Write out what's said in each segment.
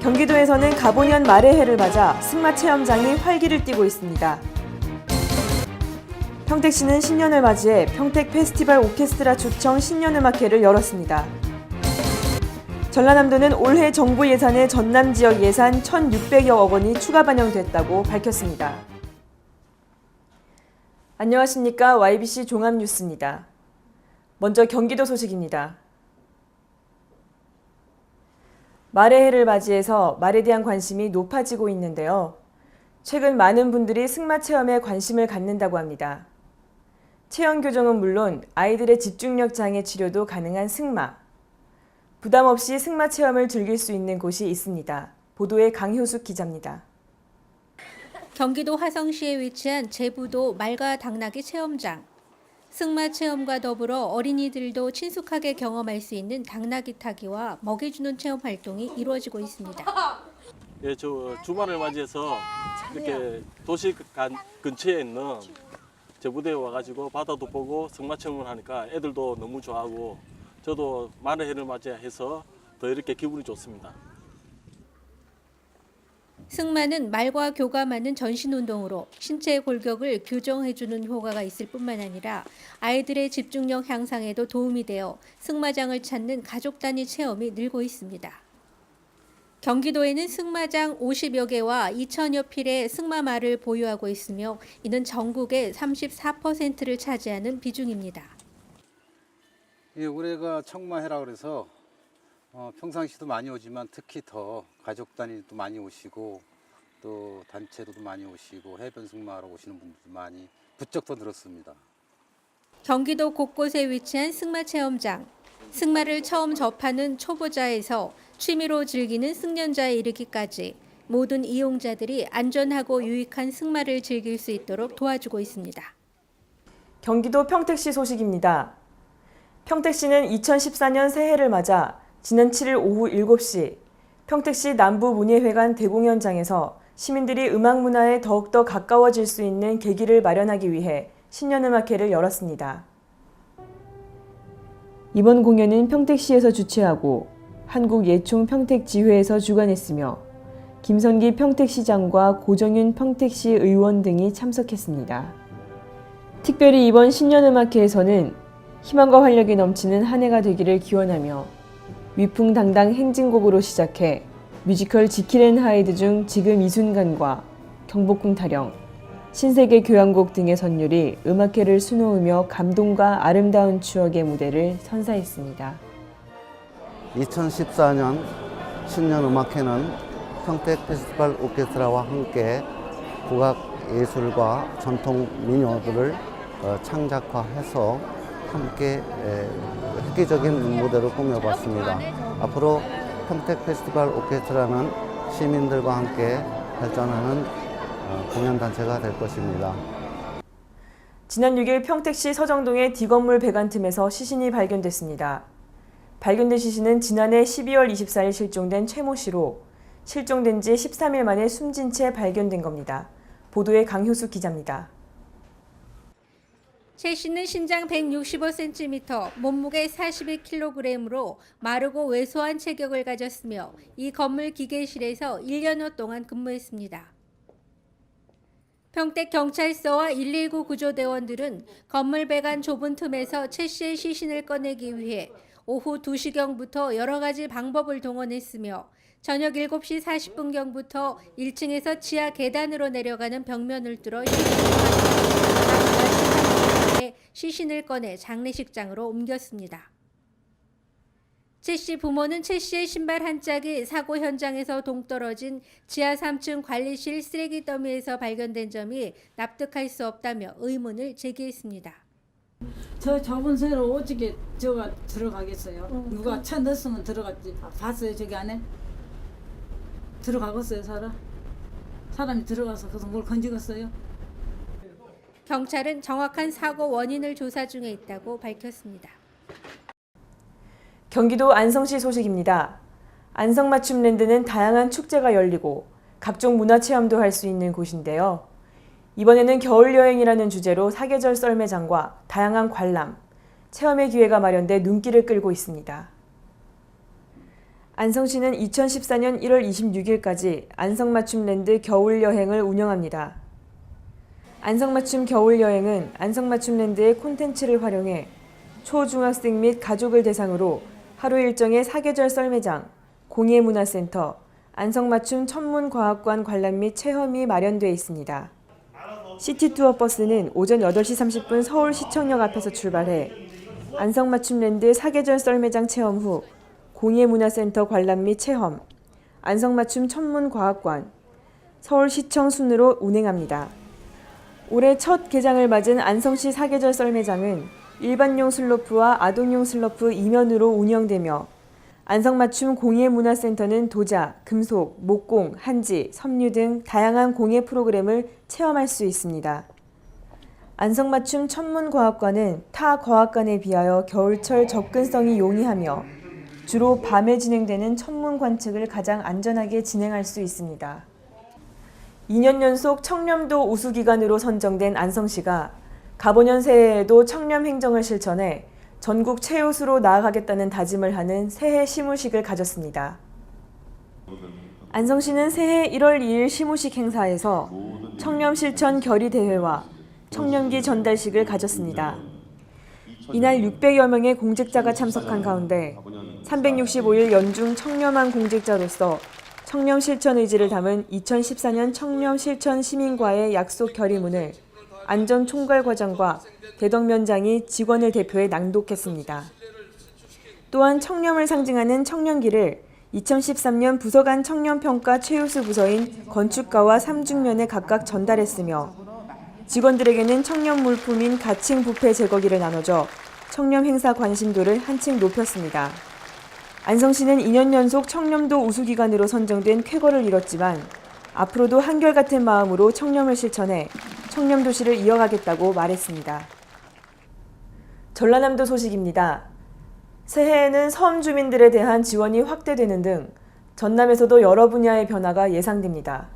경기도에서는 가보년 말의 해를 맞아 승마 체험장이 활기를 띠고 있습니다. 평택시는 신년을 맞이해 평택 페스티벌 오케스트라 초청 신년음악회를 열었습니다. 전라남도는 올해 정부 예산에 전남 지역 예산 1,600여 원이 추가 반영됐다고 밝혔습니다. 안녕하십니까. YBC 종합뉴스입니다. 먼저 경기도 소식입니다. 말의 해를 맞이해서 말에 대한 관심이 높아지고 있는데요. 최근 많은 분들이 승마 체험에 관심을 갖는다고 합니다. 체형 교정은 물론 아이들의 집중력 장애 치료도 가능한 승마. 부담 없이 승마 체험을 즐길 수 있는 곳이 있습니다. 보도에 강효숙 기자입니다. 경기도 화성시에 위치한 제부도 말과 당나귀 체험장. 승마 체험과 더불어 어린이들도 친숙하게 경험할 수 있는 당나귀 타기와 먹이주는 체험 활동이 이루어지고 있습니다. 예, 주말을 맞이해서 이렇게 도시 근처에 있는 제부도에 와가지고 바다도 보고 승마 체험을 하니까 애들도 너무 좋아하고 저도 말의 해를 맞이해서 더 이렇게 기분이 좋습니다. 승마는 말과 교감하는 전신운동으로 신체의 골격을 교정해주는 효과가 있을 뿐만 아니라 아이들의 집중력 향상에도 도움이 되어 승마장을 찾는 가족 단위 체험이 늘고 있습니다. 경기도에는 승마장 50여 개와 2,000여 필의 승마말을 보유하고 있으며 이는 전국의 34%를 차지하는 비중입니다. 예, 올해가 청마해라 그래서 평상시도 많이 오지만 특히 더 가족 단위도 많이 오시고 또 단체로도 많이 오시고 해변 승마하러 오시는 분들도 많이 부쩍 더 늘었습니다. 경기도 곳곳에 위치한 승마 체험장. 승마를 처음 접하는 초보자에서 취미로 즐기는 승련자에 이르기까지 모든 이용자들이 안전하고 유익한 승마를 즐길 수 있도록 도와주고 있습니다. 경기도 평택시 소식입니다. 평택시는 2014년 새해를 맞아 지난 7일 오후 7시 평택시 남부문예회관 대공연장에서 시민들이 음악 문화에 더욱더 가까워질 수 있는 계기를 마련하기 위해 신년음악회를 열었습니다. 이번 공연은 평택시에서 주최하고 한국예총평택지회에서 주관했으며 김선기 평택시장과 고정윤 평택시 의원 등이 참석했습니다. 특별히 이번 신년음악회에서는 희망과 활력이 넘치는 한 해가 되기를 기원하며 위풍당당 행진곡으로 시작해 뮤지컬 지킬 앤 하이드 중 지금 이 순간과 경복궁 타령, 신세계 교향곡 등의 선율이 음악회를 수놓으며 감동과 아름다운 추억의 무대를 선사했습니다. 2014년 신년음악회는 평택 페스티벌 오케스트라와 함께 국악예술과 전통 민요들을 창작화해서 함께 획기적인 무대로 꾸며봤습니다. 앞으로 평택 페스티벌 오케스트라는 시민들과 함께 발전하는 공연단체가 될 것입니다. 지난 6일 평택시 서정동의 D건물 배관틈에서 시신이 발견됐습니다. 발견된 시신은 지난해 12월 24일 실종된 최모 씨로 실종된 지 13일 만에 숨진 채 발견된 겁니다. 보도에 강효숙 기자입니다. 최 씨는 신장 165cm, 몸무게 41kg으로 마르고 왜소한 체격을 가졌으며 이 건물 기계실에서 1년여 동안 근무했습니다. 평택경찰서와 119 구조대원들은 건물 배관 좁은 틈에서 최 씨의 시신을 꺼내기 위해 오후 2시경부터 여러 가지 방법을 동원했으며 저녁 7시 40분경부터 1층에서 지하 계단으로 내려가는 벽면을 뚫어 시신을 꺼내 장례식장으로 옮겼습니다. 최 씨 부모는 최 씨의 신발 한 짝이 사고 현장에서 동떨어진 지하 3층 관리실 쓰레기 더미에서 발견된 점이 납득할 수 없다며 의문을 제기했습니다. 저 좁은 새로 어떻게 저가 들어가겠어요? 누가 차 넣었으면 들어갔지. 봤어요 저기 안에? 들어가겠어요 사람이 들어가서 거기서 뭘 건지겠어요? 경찰은 정확한 사고 원인을 조사 중에 있다고 밝혔습니다. 경기도 안성시 소식입니다. 안성맞춤랜드는 다양한 축제가 열리고 각종 문화체험도 할 수 있는 곳인데요. 이번에는 겨울여행이라는 주제로 사계절 썰매장과 다양한 관람, 체험의 기회가 마련돼 눈길을 끌고 있습니다. 안성시는 2014년 1월 26일까지 안성맞춤랜드 겨울여행을 운영합니다. 안성맞춤 겨울여행은 안성맞춤랜드의 콘텐츠를 활용해 초중학생 및 가족을 대상으로 하루 일정의 사계절 썰매장, 공예문화센터, 안성맞춤 천문과학관 관람 및 체험이 마련되어 있습니다. 시티투어 버스는 오전 8시 30분 서울시청역 앞에서 출발해 안성맞춤랜드 사계절 썰매장 체험 후 공예문화센터 관람 및 체험, 안성맞춤 천문과학관, 서울시청 순으로 운행합니다. 올해 첫 개장을 맞은 안성시 사계절 썰매장은 일반용 슬로프와 아동용 슬로프 2면으로 운영되며 안성맞춤 공예문화센터는 도자, 금속, 목공, 한지, 섬유 등 다양한 공예 프로그램을 체험할 수 있습니다. 안성맞춤 천문과학관은 타 과학관에 비하여 겨울철 접근성이 용이하며 주로 밤에 진행되는 천문 관측을 가장 안전하게 진행할 수 있습니다. 2년 연속 청렴도 우수기관으로 선정된 안성시가 가보년 새해에도 청렴 행정을 실천해 전국 최우수로 나아가겠다는 다짐을 하는 새해 시무식을 가졌습니다. 안성시는 새해 1월 2일 시무식 행사에서 청렴 실천 결의 대회와 청렴기 전달식을 가졌습니다. 이날 600여 명의 공직자가 참석한 가운데 365일 연중 청렴한 공직자로서 청렴 실천 의지를 담은 2014년 청렴 실천 시민과의 약속 결의문을 안전총괄과장과 대덕면장이 직원을 대표해 낭독했습니다. 또한 청렴을 상징하는 청렴기를 2013년 부서 간 청렴평가 최우수 부서인 건축가와 삼중면에 각각 전달했으며 직원들에게는 청렴 물품인 가칭 부패 제거기를 나눠줘 청렴 행사 관심도를 한층 높였습니다. 안성시는 2년 연속 청렴도 우수기관으로 선정된 쾌거를 이뤘지만 앞으로도 한결같은 마음으로 청렴을 실천해 청렴도시를 이어가겠다고 말했습니다. 전라남도 소식입니다. 새해에는 섬 주민들에 대한 지원이 확대되는 등 전남에서도 여러 분야의 변화가 예상됩니다.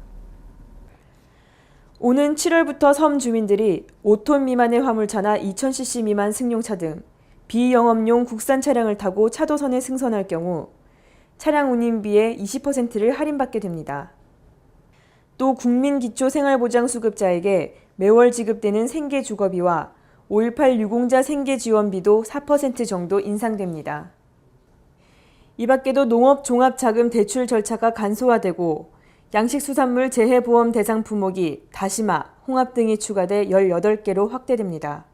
오는 7월부터 섬 주민들이 5톤 미만의 화물차나 2000cc 미만 승용차 등 비영업용 국산 차량을 타고 차도선에 승선할 경우 차량 운임비의 20%를 할인받게 됩니다. 또 국민기초생활보장수급자에게 매월 지급되는 생계주거비와 5.18 유공자 생계지원비도 4% 정도 인상됩니다. 이 밖에도 농업종합자금 대출 절차가 간소화되고 양식수산물 재해보험 대상 품목이 다시마, 홍합 등이 추가돼 18개로 확대됩니다.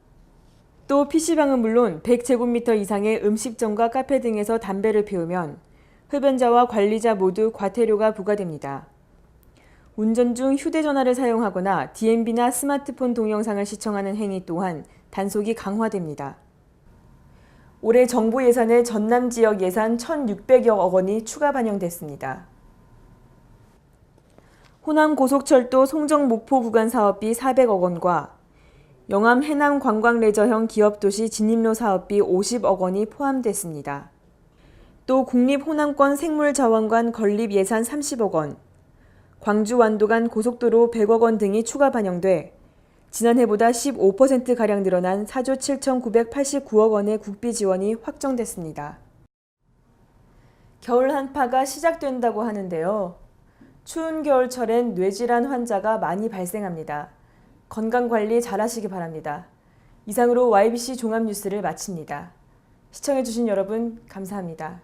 또 PC방은 물론 100제곱미터 이상의 음식점과 카페 등에서 담배를 피우면 흡연자와 관리자 모두 과태료가 부과됩니다. 운전 중 휴대전화를 사용하거나 DMB나 스마트폰 동영상을 시청하는 행위 또한 단속이 강화됩니다. 올해 정부 예산에 전남 지역 예산 1,600여 원이 추가 반영됐습니다. 호남 고속철도 송정 목포 구간 사업비 400억 원과 영암 해남 관광레저형 기업도시 진입로 사업비 50억 원이 포함됐습니다. 또 국립호남권 생물자원관 건립 예산 30억 원, 광주 완도간 고속도로 100억 원 등이 추가 반영돼 지난해보다 15%가량 늘어난 4조 7,989억 원의 국비 지원이 확정됐습니다. 겨울 한파가 시작된다고 하는데요. 추운 겨울철엔 뇌질환 환자가 많이 발생합니다. 건강관리 잘하시기 바랍니다. 이상으로 YBC 종합뉴스를 마칩니다. 시청해주신 여러분 감사합니다.